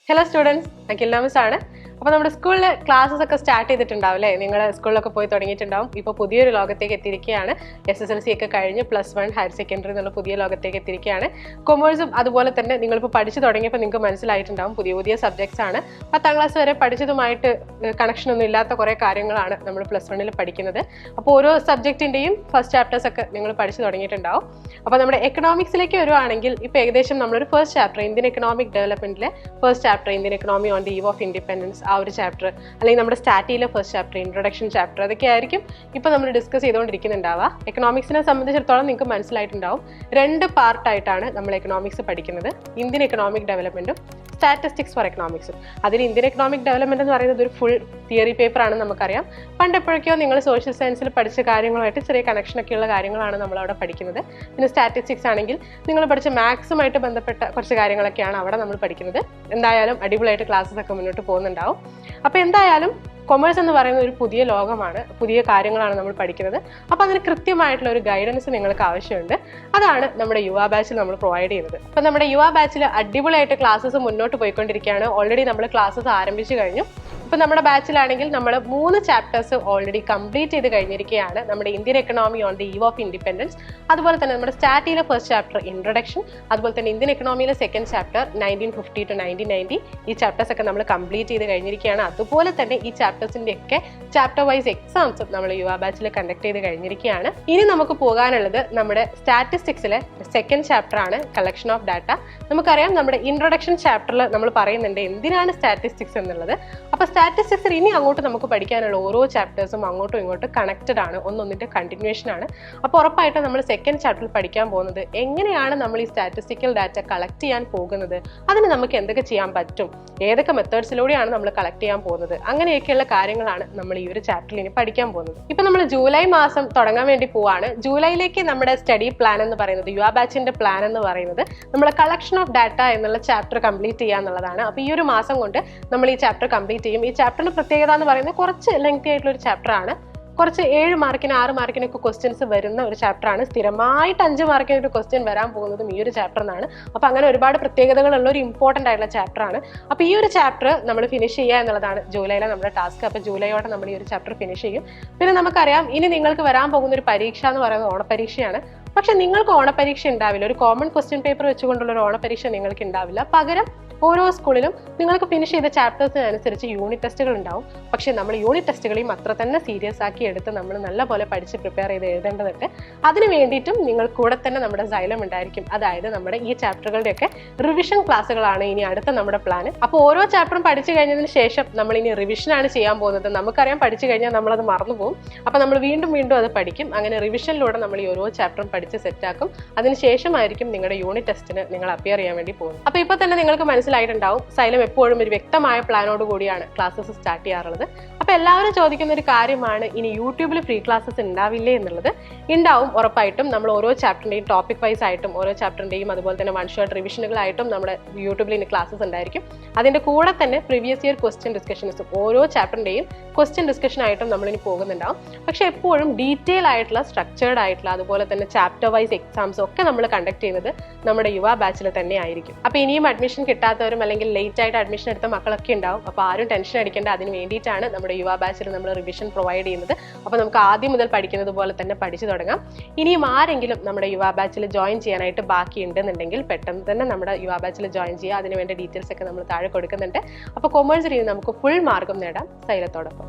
Hello students, Akil Namasana. അപ്പോൾ നമ്മുടെ സ്കൂളിലെ ക്ലാസ്സസ് ഒക്കെ സ്റ്റാർട്ട് ചെയ്തിട്ടുണ്ടാവും അല്ലേ? നിങ്ങൾ സ്കൂളിലൊക്കെ പോയി തുടങ്ങിയിട്ടുണ്ടാവും. ഇപ്പോൾ പുതിയൊരു ലോകത്തേക്ക് എത്തിയിരിക്കുകയാണ്. SSLC ഒക്കെ കഴിഞ്ഞ് +1 ഹയർ സെക്കൻഡറി എന്നുള്ള പുതിയ ലോകത്തേക്ക് എത്തിയിരിക്കുകയാണ്. കൊമേഴ്സും അതുപോലെ തന്നെ നിങ്ങളിപ്പോൾ പഠിച്ചു തുടങ്ങിയപ്പോൾ നിങ്ങൾക്ക് മനസ്സിലായിട്ടുണ്ടാവും പുതിയ പുതിയ സബ്ജക്ട്സ് ആണ്. 10ാം ക്ലാസ് വരെ പഠിച്ചതുമായിട്ട് കണക്ഷൻ ഒന്നും ഇല്ലാത്ത കുറേ കാര്യങ്ങളാണ് നമ്മൾ +1 പഠിക്കുന്നത്. അപ്പോൾ ഓരോ സബ്ജക്റ്റിൻ്റെയും ഫസ്റ്റ് ചാപ്റ്റേഴ്സ് ഒക്കെ നിങ്ങൾ പഠിച്ചു തുടങ്ങിയിട്ടുണ്ടാവും. അപ്പോൾ നമ്മുടെ എക്കണോമിക്സിലേക്ക് വരുവാണെങ്കിൽ ഇപ്പോൾ ഏകദേശം നമ്മളൊരു ഫസ്റ്റ് ചാപ്റ്റർ ഇന്ത്യൻ എക്കണോമിക് ഡെവലപ്മെൻറ്റിലെ first chapter Indian economy on the eve of independence ആ ഒരു ചാപ്റ്റർ, അല്ലെങ്കിൽ നമ്മുടെ സ്റ്റാറ്റിയിലെ ഫസ്റ്റ് ചാപ്റ്റർ ഇൻട്രൊഡക്ഷൻ ചാപ്റ്റർ, അതൊക്കെ ആയിരിക്കും ഇപ്പോൾ നമ്മൾ ഡിസ്കസ് ചെയ്തുകൊണ്ടിരിക്കുന്നുണ്ടാവുക. എക്കണോമിക്സിനെ സംബന്ധിച്ചിടത്തോളം നിങ്ങൾക്ക് മനസ്സിലായിട്ടുണ്ടാവും 2 പാർട്ടായിട്ടാണ് നമ്മൾ എക്കണോമിക്സ് പഠിക്കുന്നത്. ഇന്ത്യൻ എക്കണോമിക് ഡെവലപ്മെൻറ്റും സ്റ്റാറ്റിസ്റ്റിക്സ് ഫോർ എക്കണോമിക്സും. അതിൽ ഇന്ത്യൻ എക്കണോമിക് ഡെവലപ്മെന്റ് എന്ന് പറയുന്നത് ഒരു ഫുൾ തിയറി പേപ്പർ ആണെന്ന് നമുക്കറിയാം. പണ്ടെപ്പോഴൊക്കെയോ നിങ്ങൾ സോഷ്യൽ സയൻസിൽ പഠിച്ച കാര്യങ്ങളുമായിട്ട് ചെറിയ കണക്ഷനൊക്കെയുള്ള കാര്യങ്ങളാണ് നമ്മളവിടെ പഠിക്കുന്നത്. പിന്നെ സ്റ്റാറ്റിസ്റ്റിക്സ് ആണെങ്കിൽ നിങ്ങൾ പഠിച്ച മാത്സുമായിട്ട് ബന്ധപ്പെട്ട കുറച്ച് കാര്യങ്ങളൊക്കെയാണ് അവിടെ നമ്മൾ പഠിക്കുന്നത്. എന്തായാലും അടിപൊളിയായിട്ട് ക്ലാസ്സസ് ഒക്കെ മുന്നോട്ട് പോകുന്നുണ്ടാവും. അപ്പോൾ എന്തായാലും കൊമേഴ്സ് എന്ന് പറയുന്നത് ഒരു പുതിയ ലോകമാണ്, പുതിയ കാര്യങ്ങളാണ് നമ്മൾ പഠിക്കുന്നത്. അപ്പോൾ അതിന് കൃത്യമായിട്ടുള്ള ഒരു ഗൈഡൻസ് നിങ്ങൾക്ക് ആവശ്യമുണ്ട്. അതാണ് നമ്മുടെ യുവ ബാച്ചിൽ നമ്മൾ പ്രൊവൈഡ് ചെയ്യുന്നത്. അപ്പോൾ നമ്മുടെ യുവ ബാച്ചിൽ അടിപൊളിയായിട്ട് ക്ലാസ്സസ് മുന്നോട്ട് പോയിക്കൊണ്ടിരിക്കുകയാണ്. ഓൾറെഡി നമ്മൾ ക്ലാസ്സസ് ആരംഭിച്ചു കഴിഞ്ഞു. ഇപ്പോൾ നമ്മുടെ ബാച്ചിലാണെങ്കിൽ നമ്മൾ 3 ചാപ്റ്റേഴ്സ് ഓൾറെഡി കംപ്ലീറ്റ് ചെയ്ത് കഴിഞ്ഞിരിക്കുകയാണ്. നമ്മുടെ Indian economy on the eve of independence, അതുപോലെ തന്നെ നമ്മുടെ സ്റ്റാറ്റിയിലെ ഫസ്റ്റ് ചാപ്റ്റർ ഇൻട്രൊഡക്ഷൻ, അതുപോലെ തന്നെ ഇന്ത്യൻ എക്കണോമിയിലെ സെക്കൻഡ് ചാപ്റ്റർ 1950 to 1990, ഈ ചാപ്റ്റേഴ്സ് ഒക്കെ നമ്മൾ കംപ്ലീറ്റ് ചെയ്ത് കഴിഞ്ഞിരിക്കുകയാണ്. അതുപോലെ തന്നെ ഈ ചാപ്റ്റേഴ്സിൻ്റെ ഒക്കെ ചാപ്റ്റർ വൈസ് എക്സാംസും നമ്മൾ യുവ ബാച്ചിൽ കണ്ടക്ട് ചെയ്ത് കഴിഞ്ഞിരിക്കുകയാണ്. ഇനി നമുക്ക് പോകാനുള്ളത് നമ്മുടെ സ്റ്റാറ്റിസ്റ്റിക്സിലെ സെക്കൻഡ് ചാപ്റ്റർ ആണ്, കളക്ഷൻ ഓഫ് ഡാറ്റ. നമുക്കറിയാം നമ്മുടെ ഇൻട്രൊഡക്ഷൻ ചാപ്റ്ററിൽ നമ്മൾ പറയുന്നുണ്ട് എന്തിനാണ് സ്റ്റാറ്റിസ്റ്റിക്സ് എന്നുള്ളത്. അപ്പോൾ സ്റ്റാറ്റിസ്റ്റിക്സിൽ ഇനി അങ്ങോട്ട് നമുക്ക് പഠിക്കാനുള്ള ഓരോ ചാപ്റ്റേഴ്സും അങ്ങോട്ടും ഇങ്ങോട്ടും കണക്റ്റഡ് ആണ്, ഒന്നൊന്നിൻ്റെ കണ്ടിന്യൂഷൻ ആണ്. അപ്പോൾ ഉറപ്പായിട്ടും നമ്മൾ സെക്കൻഡ് ചാപ്റ്ററിൽ പഠിക്കാൻ പോകുന്നത് എങ്ങനെയാണ് നമ്മൾ ഈ സ്റ്റാറ്റിസ്റ്റിക്കൽ ഡാറ്റ കളക്ട് ചെയ്യാൻ പോകുന്നത്, അതിന് നമുക്ക് എന്തൊക്കെ ചെയ്യാൻ പറ്റും, ഏതൊക്കെ മെത്തേഡ്സിലൂടെയാണ് നമ്മൾ കളക്ട് ചെയ്യാൻ പോകുന്നത്, അങ്ങനെയൊക്കെയുള്ള കാര്യങ്ങളാണ് നമ്മൾ ഈ ഒരു ചാപ്റ്ററിൽ ഇനി പഠിക്കാൻ പോകുന്നത്. ഇപ്പം നമ്മൾ ജൂലൈ മാസം തുടങ്ങാൻ വേണ്ടി പോവാണ്. ജൂലൈയിലേക്ക് നമ്മുടെ സ്റ്റഡി പ്ലാൻ എന്ന് പറയുന്നത്, യുവ ബാച്ചിന്റെ പ്ലാൻ എന്ന് പറയുന്നത് നമ്മൾ കളക്ഷൻ ഓഫ് ഡാറ്റ എന്നുള്ള ചാപ്റ്റർ കംപ്ലീറ്റ് ചെയ്യുക എന്നുള്ളതാണ്. അപ്പോൾ ഈ ഒരു മാസം കൊണ്ട് നമ്മൾ ഈ ചാപ്റ്റർ കംപ്ലീറ്റ് ചെയ്യും. ഈ ചാപ്റ്ററിന്റെ പ്രത്യേകത എന്ന് പറയുന്നത് കുറച്ച് ലെങ്തി ആയിട്ടുള്ള ഒരു ചാപ്റ്റർ ആണ്. കുറച്ച് 7 മാർക്കിന് 6 മാർക്കിനൊക്കെ ക്വസ്റ്റ്യൻസ് വരുന്ന ഒരു ചാപ്റ്ററാണ്. സ്ഥിരമായിട്ട് 5 മാർക്കിന് ഒരു ക്വസ്റ്റ്യൻ വരാൻ പോകുന്നതും ഈ ഒരു ചാപ്റ്ററിനാണ്. അപ്പോൾ അങ്ങനെ ഒരുപാട് പ്രത്യേകതകളുള്ള ഒരു ഇമ്പോർട്ടൻ്റ് ആയിട്ടുള്ള ചാപ്റ്ററാണ്. അപ്പോൾ ഈ ഒരു ചാപ്റ്റർ നമ്മൾ ഫിനിഷ് ചെയ്യുക എന്നുള്ളതാണ് ജൂലൈയിലെ നമ്മുടെ ടാസ്ക്. അപ്പോൾ ജൂലൈയോടെ നമ്മൾ ഈ ഒരു ചാപ്റ്റർ ഫിനിഷ് ചെയ്യും. പിന്നെ നമുക്കറിയാം ഇനി നിങ്ങൾക്ക് വരാൻ പോകുന്ന ഒരു പരീക്ഷ എന്ന് പറയുന്നത് ഓണപ്പരീക്ഷയാണ്. പക്ഷെ നിങ്ങൾക്ക് ഓണപ്പരീക്ഷ ഉണ്ടാവില്ല, ഒരു കോമൺ ക്വസ്റ്റ്യൻ പേപ്പർ വെച്ചുകൊണ്ടുള്ള ഒരു ഓണപ്പരീക്ഷ നിങ്ങൾക്ക് ഉണ്ടാവില്ല. പകരം ഓരോ സ്കൂളിലും നിങ്ങൾക്ക് ഫിനിഷ് ചെയ്ത ചാപ്റ്റേഴ്സിനനുസരിച്ച് യൂണിറ്റ് ടെസ്റ്റുകൾ ഉണ്ടാവും. പക്ഷേ നമ്മൾ യൂണിറ്റ് ടെസ്റ്റുകളെയും അത്ര തന്നെ സീരിയസ് ആക്കി എടുത്ത് നമ്മൾ നല്ലപോലെ പഠിച്ച് പ്രിപ്പയർ ചെയ്ത് എഴുതേണ്ടതുണ്ട്. അതിന് വേണ്ടിയിട്ടും നിങ്ങൾ കൂടെ തന്നെ നമ്മുടെ സൈലം ഉണ്ടായിരിക്കും. അതായത് നമ്മുടെ ഈ ചാപ്റ്ററുകളുടെയൊക്കെ റിവിഷൻ ക്ലാസ്സുകളാണ് ഇനി അടുത്ത നമ്മുടെ പ്ലാൻ. അപ്പോൾ ഓരോ ചാപ്റ്ററും പഠിച്ചു കഴിഞ്ഞതിന് ശേഷം നമ്മൾ ഇനി റിവിഷനാണ് ചെയ്യാൻ പോകുന്നത്. നമുക്കറിയാം പഠിച്ചു കഴിഞ്ഞാൽ നമ്മളത് മറന്നുപോകും. അപ്പോൾ നമ്മൾ വീണ്ടും വീണ്ടും അത് പഠിക്കും. അങ്ങനെ റിവിഷനിലൂടെ നമ്മൾ ഈ ഓരോ ചാപ്റ്ററും പഠിച്ച് സെറ്റാക്കും. അതിനുശേഷമായിരിക്കും നിങ്ങളുടെ യൂണിറ്റ് ടെസ്റ്റിന് നിങ്ങൾ അപ്പിയർ ചെയ്യാൻ വേണ്ടി പോകുന്നത്. അപ്പോൾ ഇപ്പോൾ തന്നെ നിങ്ങൾക്ക് മനസ്സിലായിട്ടുണ്ടാവും സൈലം എപ്പോഴും ഒരു വ്യക്തമായ പ്ലാനോട് കൂടിയാണ് ക്ലാസ്സസ് സ്റ്റാർട്ട് ചെയ്യാറുള്ളത്. അപ്പോൾ എല്ലാവരും ചോദിക്കുന്ന ഒരു കാര്യമാണ്, ഇനി യൂട്യൂബിൽ ഫ്രീ ക്ലാസ്സസ് ഉണ്ടാവില്ലേ എന്നുള്ളത്. ഉണ്ടാവും, ഉറപ്പായിട്ടും. നമ്മൾ ഓരോ ചാപ്റ്ററിൻ്റെയും ടോപ്പിക് വൈസ് ആയിട്ടും ഓരോ ചാപ്റ്ററിൻ്റെയും അതുപോലെ തന്നെ വൺ ഷോട്ട് റിവിഷനുകളായിട്ടും നമ്മുടെ യൂട്യൂബിൽ ഇനി ക്ലാസ്സസ് ഉണ്ടായിരിക്കും. അതിൻ്റെ കൂടെ തന്നെ പ്രീവിയസ് ഇയർ ക്വസ്റ്റ്യൻ ഡിസ്കഷൻസും ഓരോ ചാപ്റ്ററിൻ്റെയും ക്വസ്റ്റ്യൻ ഡിസ്കഷനായിട്ടും നമ്മളിനി പോകുന്നുണ്ടാവും. പക്ഷേ എപ്പോഴും ഡീറ്റെയിൽ ആയിട്ടുള്ള സ്ട്രക്ചേർഡ് ആയിട്ടുള്ള അതുപോലെ തന്നെ ചാപ്റ്റർ വൈസ് എക്സാംസ് ഒക്കെ നമ്മൾ കണ്ടക്ട് ചെയ്യുന്നത് നമ്മുടെ യുവ ബാച്ചിൽ തന്നെ ആയിരിക്കും. അപ്പോൾ ഇനിയും അഡ്മിഷൻ കിട്ടാത്തവരും അല്ലെങ്കിൽ ലേറ്റ് ആയിട്ട് അഡ്മിഷൻ എടുത്ത മക്കളൊക്കെ ഉണ്ടാവും. അപ്പോൾ ആരും ടെൻഷൻ അടിക്കേണ്ട. അതിന് വേണ്ടിയിട്ടാണ് നമ്മുടെ യുവ ബാച്ചിൽ നമ്മൾ റിവിഷൻ പ്രൊവൈഡ് ചെയ്യുന്നത്. അപ്പോൾ നമുക്ക് ആദ്യം മുതൽ പഠിക്കുന്നത് പോലെ തന്നെ പഠിച്ചു തുടങ്ങാം. ഇനിയും ആരെങ്കിലും നമ്മുടെ യുവ ബാച്ചിൽ ജോയിൻ ചെയ്യാനായിട്ട് ബാക്കി ഉണ്ടെന്നുണ്ടെങ്കിൽ പെട്ടെന്ന് തന്നെ നമ്മുടെ യുവ ബാച്ചിൽ ജോയിൻ ചെയ്യുക. അതിനുവേണ്ട ഡീറ്റെയിൽസ് ഒക്കെ നമ്മൾ താഴെ കൊടുക്കുന്നുണ്ട്. അപ്പോൾ കൊമേഴ്സിൽ നമുക്ക് ഫുൾ മാർക്കും നേടാം സൈലത്തോടൊപ്പം.